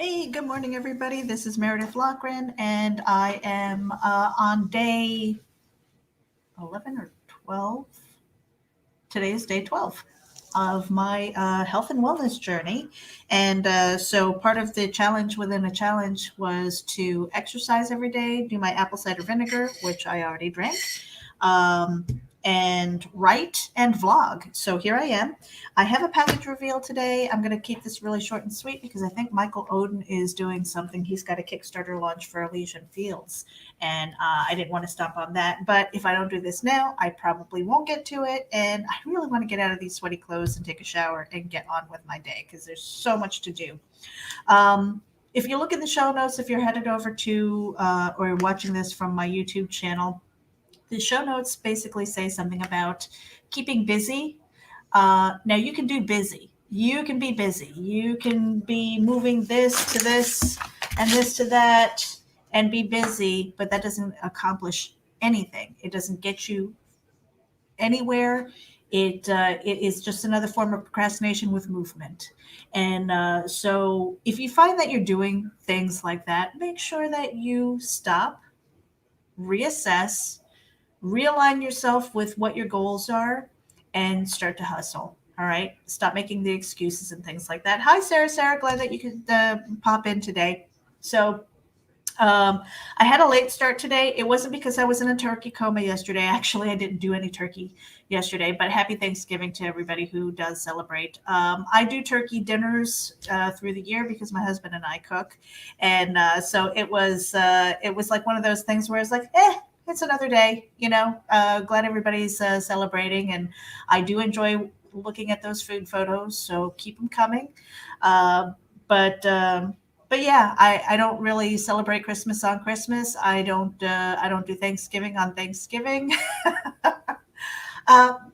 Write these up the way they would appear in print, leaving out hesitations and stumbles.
Hey, good morning, everybody. This is Meredith Lochran, and I am on day 11 or 12. Today is day 12 of my health and wellness journey. And so part of the challenge within a challenge was to exercise every day, do my apple cider vinegar, which I already drank, um, and write and vlog. So here I am. I have a package reveal today. I'm going to keep this really short and sweet because I think Michael Oden is doing something. He's got a Kickstarter launch for Elysian Fields, and I didn't want to stop on that. But if I don't do this now, I probably won't get to it. And I really want to get out of these sweaty clothes and take a shower and get on with my day because there's so much to do. If you look in the show notes, if you're headed over to or watching this from my YouTube channel, the show notes basically say something about keeping busy. Now you can do busy. You can be busy. You can be moving this to this and this to that and be busy, but that doesn't accomplish anything. It doesn't get you anywhere. It is just another form of procrastination with movement. And so if you find that you're doing things like that, make sure that you stop, reassess, realign yourself with what your goals are, and start to hustle. All right. Stop making the excuses and things like that. Hi, Sarah. Sarah, glad that you could pop in today. So, I had a late start today. It wasn't because I was in a turkey coma yesterday. Actually, I didn't do any turkey yesterday, but happy Thanksgiving to everybody who does celebrate. I do turkey dinners through the year because my husband and I cook. And so it was like one of those things where it's like, it's another day, glad everybody's celebrating. And I do enjoy looking at those food photos. So keep them coming. Uh, but, um, but yeah, I don't really celebrate Christmas on Christmas. I don't do Thanksgiving on Thanksgiving.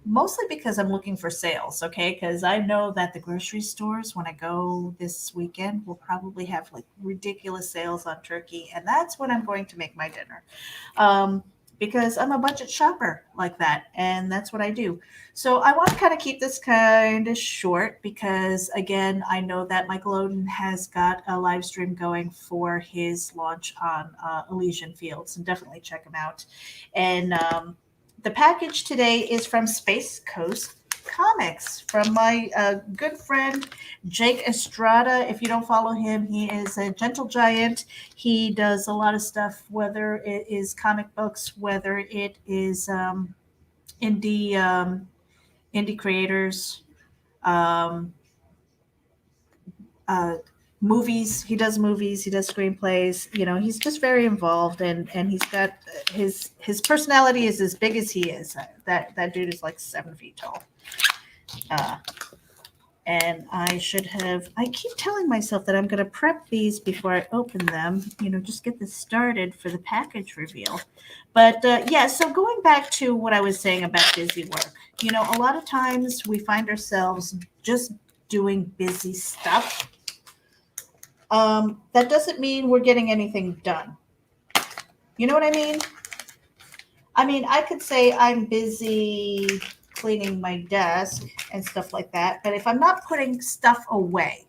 Mostly because I'm looking for sales, okay? Because I know that the grocery stores, when I go this weekend, will probably have like ridiculous sales on turkey, and that's when I'm going to make my dinner. Um, because I'm a budget shopper like that, and that's what I do. So I want to kind of keep this kind of short because, again, I know that Michael Oden has got a live stream going for his launch on Elysian Fields, and definitely check him out. And the package today is from Space Coast Comics from my good friend Jake Estrada. If you don't follow him, he is a gentle giant. He does a lot of stuff, whether it is comic books, whether it is indie indie creators, um, uh, movies. He does movies. He does screenplays. He's just very involved, and he's got his personality is as big as he is. That dude is like 7 feet tall. Uh, and I keep telling myself that I'm going to prep these before I open them, just get this started for the package reveal. But yeah, so going back to what I was saying about busy work, a lot of times we find ourselves just doing busy stuff. That doesn't mean we're getting anything done. You know what I mean? I mean, I could say I'm busy cleaning my desk and stuff like that, but if I'm not putting stuff away,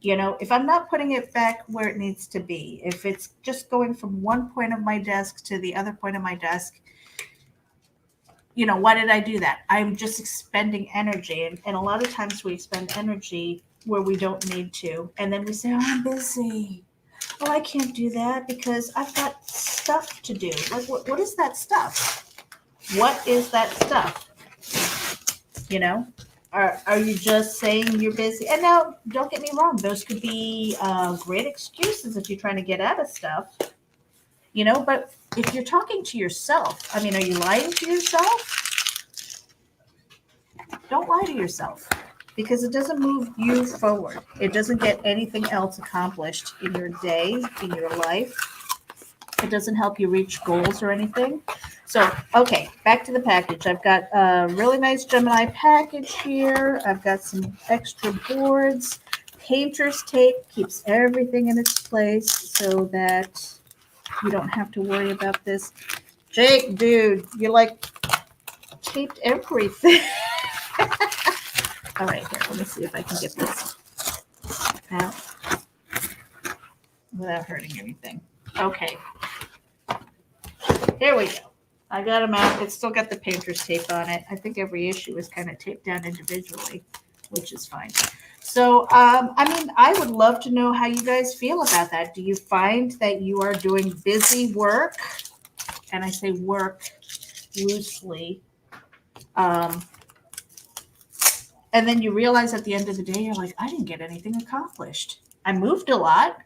if I'm not putting it back where it needs to be, if it's just going from one point of my desk to the other point of my desk, why did I do that? I'm just expending energy. And a lot of times we expend energy where we don't need to. And then we say, oh, I'm busy. Oh, I can't do that because I've got stuff to do. Like, what is that stuff? What is that stuff? Are you just saying you're busy? And now, don't get me wrong. Those could be great excuses if you're trying to get out of stuff. But if you're talking to yourself, I mean, are you lying to yourself? Don't lie to yourself because it doesn't move you forward. It doesn't get anything else accomplished in your day, in your life. It doesn't help you reach goals or anything. So, okay, back to the package. I've got a really nice Gemini package here. I've got some extra boards. Painter's tape keeps everything in its place so that you don't have to worry about this. Jake, dude, you like taped everything. All right, here, let me see if I can get this out. without hurting anything. Okay, here we go. I got them out. It's still got the painter's tape on it. I think every issue is kind of taped down individually, which is fine. So, I mean, I would love to know how you guys feel about that. Do you find that you are doing busy work? And I say work loosely. And then you realize at the end of the day, you're like, I didn't get anything accomplished. I moved a lot,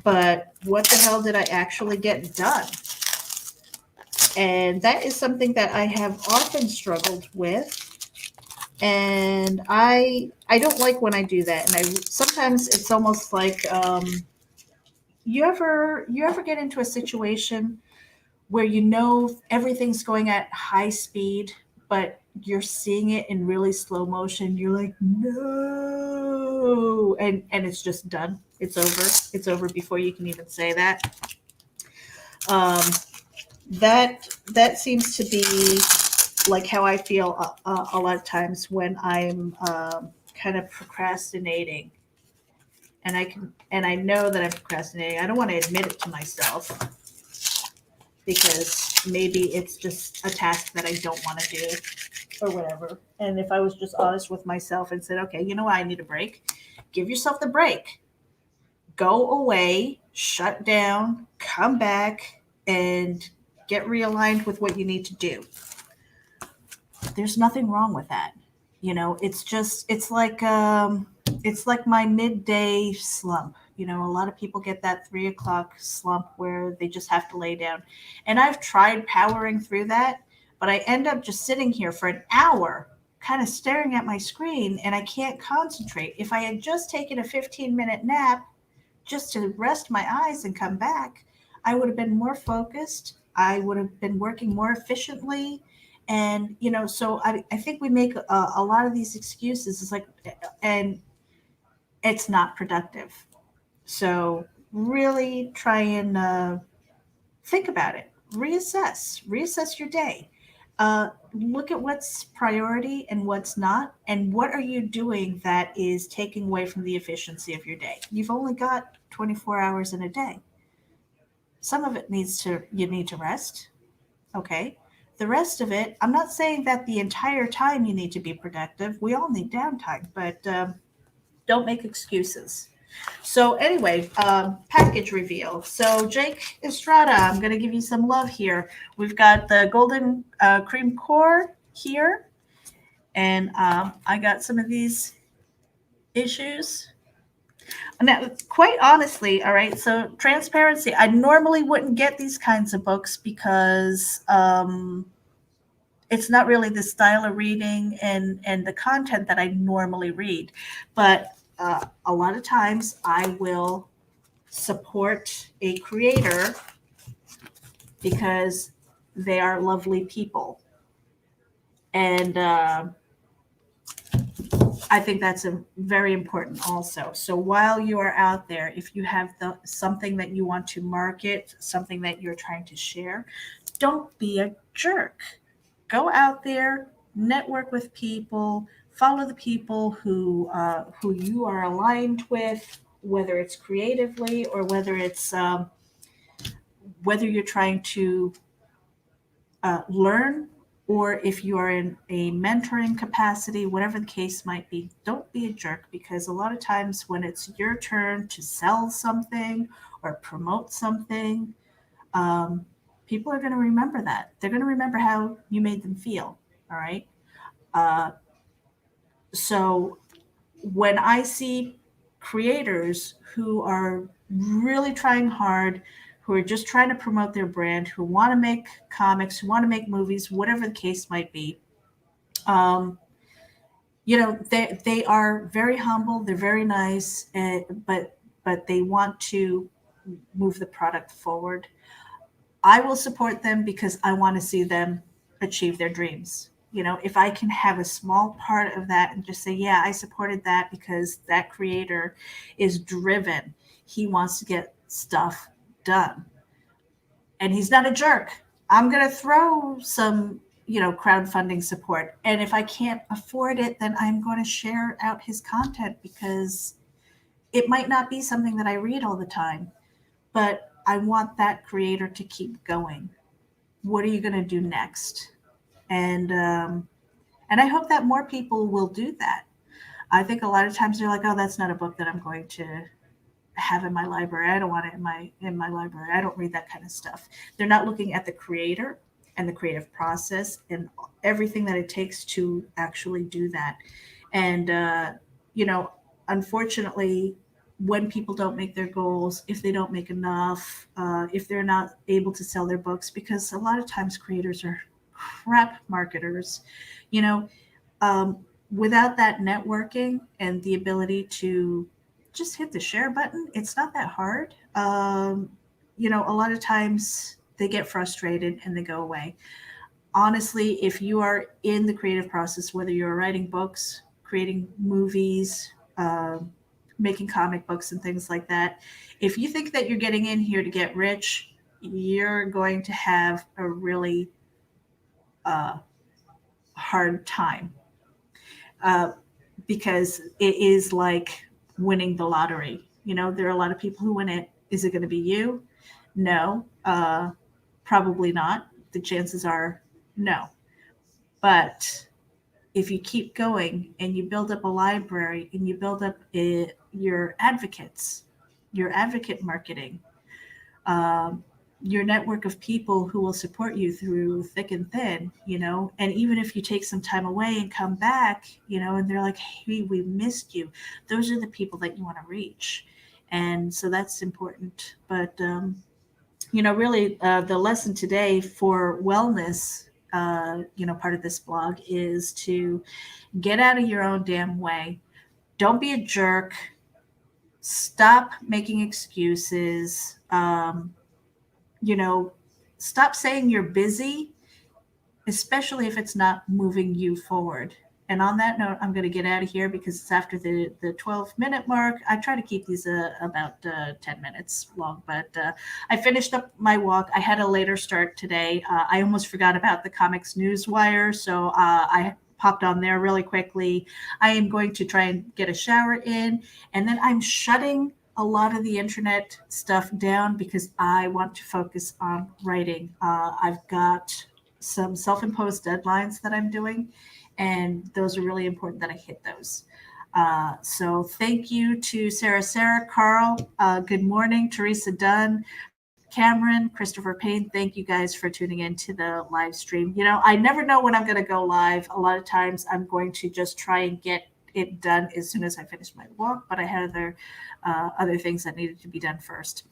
but what the hell did I actually get done? And that is something that I have often struggled with. And I don't like when I do that. And I sometimes it's almost like you ever get into a situation where you know everything's going at high speed, but you're seeing it in really slow motion. You're like, no, and it's just done. It's over. It's over before you can even say that. Um, that seems to be like how I feel a lot of times when I'm kind of procrastinating, and I know that I'm procrastinating. I don't want to admit it to myself because maybe it's just a task that I don't want to do or whatever. And if I was just honest with myself and said, okay, you know what, I need a break. Give yourself the break. Go away, shut down, come back, and get realigned with what you need to do. There's nothing wrong with that. It's like my midday slump. A lot of people get that 3 o'clock slump where they just have to lay down. And I've tried powering through that, but I end up just sitting here for an hour, kind of staring at my screen, and I can't concentrate. If I had just taken a 15-minute nap just to rest my eyes and come back, I would have been more focused. I would have been working more efficiently. And, so I think we make a lot of these excuses. It's like, and it's not productive. So really try and think about it. Reassess your day. Look at what's priority and what's not, and what are you doing that is taking away from the efficiency of your day. You've only got 24 hours in a day. Some of it you need to rest. Okay. The rest of it, I'm not saying that the entire time you need to be productive. We all need downtime, but don't make excuses. So anyway, package reveal. So Jake Estrada, I'm going to give you some love here. We've got the golden cream core here, and I got some of these issues. Now, quite honestly, all right, so transparency, I normally wouldn't get these kinds of books because it's not really the style of reading and the content that I normally read. But a lot of times I will support a creator because they are lovely people. And I think that's very important also. So while you are out there, if you have something that you want to market, something that you're trying to share, don't be a jerk. Go out there, network with people, follow the people who you are aligned with, whether it's creatively or whether it's whether you're trying to learn, or if you are in a mentoring capacity, whatever the case might be. Don't be a jerk, because a lot of times when it's your turn to sell something or promote something, people are going to remember that. They're going to remember how you made them feel. All right. Uh, so when I see creators who are really trying hard, who are just trying to promote their brand, who want to make comics, who want to make movies, whatever the case might be, they are very humble, they're very nice, but they want to move the product forward. I will support them because I want to see them achieve their dreams. If I can have a small part of that and just say, yeah, I supported that because that creator is driven. He wants to get stuff done. And he's not a jerk. I'm going to throw some, crowdfunding support. And if I can't afford it, then I'm going to share out his content because it might not be something that I read all the time, but I want that creator to keep going. What are you going to do next? And I hope that more people will do that. I think a lot of times they're like, oh, that's not a book that I'm going to have in my library. I don't want it in my library. I don't read that kind of stuff. They're not looking at the creator and the creative process and everything that it takes to actually do that. And you know, unfortunately, when people don't make their goals, if they don't make enough, if they're not able to sell their books, because a lot of times creators are crap marketers, you know, without that networking and the ability to just hit the share button, it's not that hard. A lot of times they get frustrated and they go away. Honestly, if you are in the creative process, whether you're writing books, creating movies, making comic books and things like that, if you think that you're getting in here to get rich, you're going to have a really uh, hard time, uh, because it is like winning the lottery. There are a lot of people who win it. Is it going to be you? No, probably not. The chances are no. But if you keep going and you build up a library and you build up your advocates, your advocate marketing, um, your network of people who will support you through thick and thin, and even if you take some time away and come back, and they're like, hey, we missed you. Those are the people that you want to reach. And so that's important. But, really, the lesson today for wellness, part of this blog is to get out of your own damn way. Don't be a jerk. Stop making excuses. You know, Stop saying you're busy, especially if it's not moving you forward. And on that note, I'm going to get out of here because it's after the 12-minute mark. I try to keep these about 10 minutes long, but I finished up my walk. I had a later start today. I almost forgot about the Comics Newswire, so I popped on there really quickly. I am going to try and get a shower in, and then I'm shutting a lot of the internet stuff down because I want to focus on writing. I've got some self-imposed deadlines that I'm doing, and those are really important that I hit those. So thank you to Sarah, Carl, good morning, Teresa Dunn, Cameron, Christopher Payne. Thank you guys for tuning in to the live stream. I never know when I'm going to go live. A lot of times I'm going to just try and get it done as soon as I finish my walk, but I had other things that needed to be done first.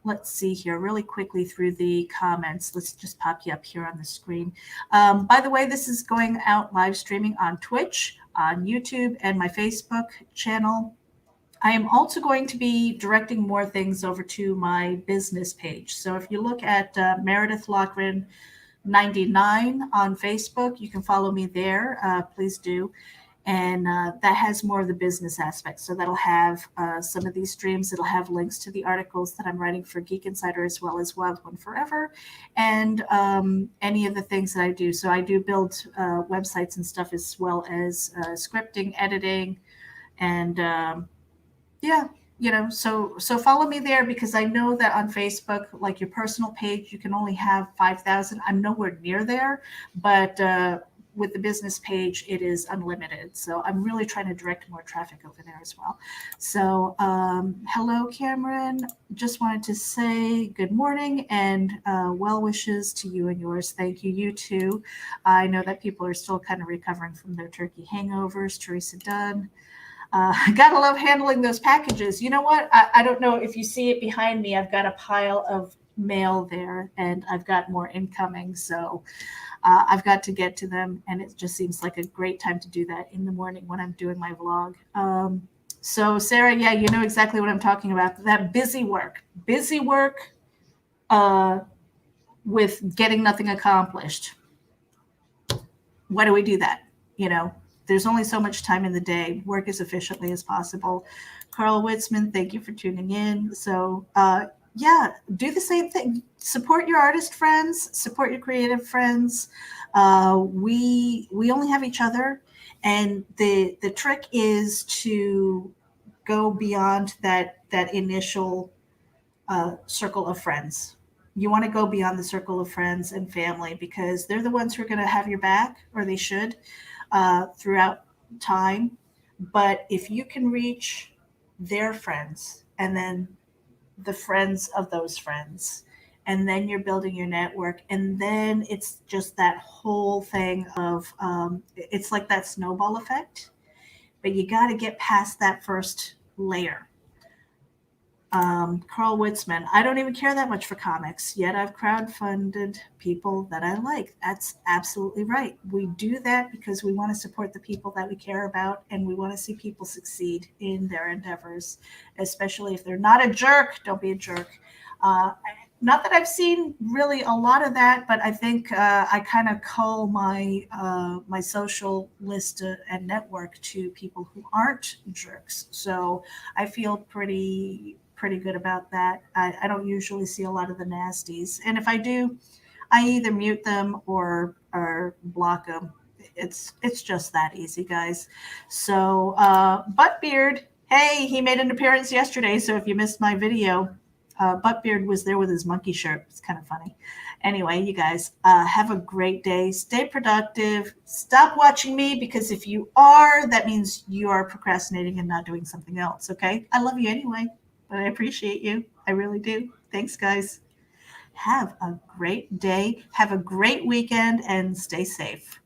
Let's see here really quickly through the comments. Let's just pop you up here on the screen. By the way, this is going out live streaming on Twitch, on YouTube, and my Facebook channel. I am also going to be directing more things over to my business page. So if you look at Meredith Lochran 99 on Facebook, you can follow me there. Please do. And that has more of the business aspect. So that'll have some of these streams. It'll have links to the articles that I'm writing for Geek Insider, as well as Wild One Forever, and any of the things that I do. So I do build websites and stuff, as well as scripting, editing, and so follow me there, because I know that on Facebook, like your personal page, you can only have 5,000. I'm nowhere near there, but with the business page, it is unlimited. So I'm really trying to direct more traffic over there as well. So hello, Cameron. Just wanted to say good morning and well wishes to you and yours. Thank you. You too. I know that people are still kind of recovering from their turkey hangovers. Teresa Dunn. Gotta love handling those packages. You know what? I don't know if you see it behind me. I've got a pile of mail there, and I've got more incoming. So I've got to get to them, and it just seems like a great time to do that in the morning when I'm doing my vlog. So Sarah, yeah, you know exactly what I'm talking about. That busy work with getting nothing accomplished. Why do we do that? There's only so much time in the day. Work as efficiently as possible. Carl Witzman, thank you for tuning in. So do the same thing. Support your artist friends, support your creative friends. We only have each other, and the trick is to go beyond that initial circle of friends. You want to go beyond the circle of friends and family because they're the ones who are going to have your back, or they should, throughout time. But if you can reach their friends and then the friends of those friends, and then you're building your network, and then it's just that whole thing of it's like that snowball effect. But you got to get past that first layer. Carl Witzman, I don't even care that much for comics, yet I've crowdfunded people that I like. That's absolutely right. We do that because we want to support the people that we care about, and we want to see people succeed in their endeavors, especially if they're not a jerk. Don't be a jerk. Uh, Not that I've seen really a lot of that, but I think I kind of cull my social list and network to people who aren't jerks. So I feel pretty good about that. I don't usually see a lot of the nasties, and if I do, I either mute them or block them. It's just that easy, guys. So Buttbeard, hey, he made an appearance yesterday. So if you missed my video, Buttbeard was there with his monkey shirt. It's kind of funny. Anyway, you guys, have a great day. Stay productive. Stop watching me, because if you are, that means you are procrastinating and not doing something else. Okay, I love you anyway, but I appreciate you. I really do. Thanks, guys. Have a great day. Have a great weekend and stay safe.